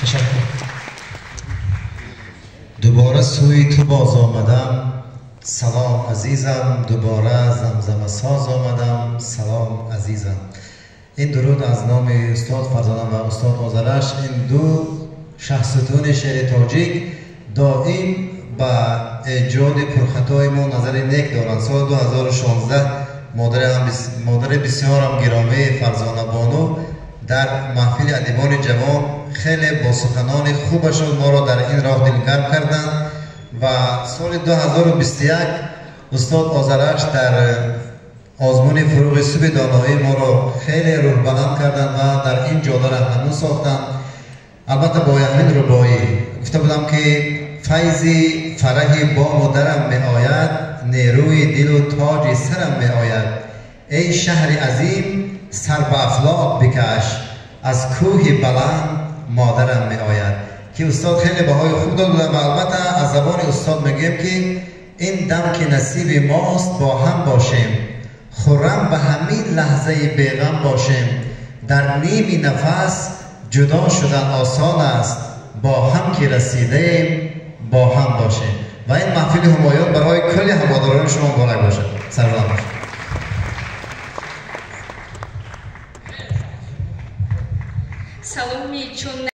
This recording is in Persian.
تشکر. دوباره سوی تو باز آمدم، سلام عزیزم. دوباره زمزمه ساز آمدم، سلام عزیزم. این درود از نام استاد فرزانم و استاد آذرش، این دو شخصیتون شعر تاجیک دائم با ایجاد پرخطای ما نظر نیک دارند. سال 2016 مادر بسیار هم گرامی فرزانه بانو در محفل ادیبان جوان خیلی با سخنان خوبشون ما را در این راه دلگرم کردند و سال 2021 استاد آذرش در آزمون فروغ صبح دانایی ما را خیلی روح بلند کردند و در این جاده راهنمون ساختند. البته با همین ربایی گفته بودم که فیضی فرحی با مدرم می آید، نیروی دل و تاج سرم می آید. ای شهر عظیم سر به افلاک بکش، از کوه بلند مادرم می آید. که استاد خیلی بهای خوب داد و البته از زبان استاد میگیم که این دم که نصیب ماست با هم باشیم، خرم به همین لحظه بیغم باشیم. در نیم نفس جدا شدن آسان است، با هم که رسیدیم با هم باشیم. و این محفل همایون برای کلی هواداران شما مبارک باشد. سلام باشد. سلام چون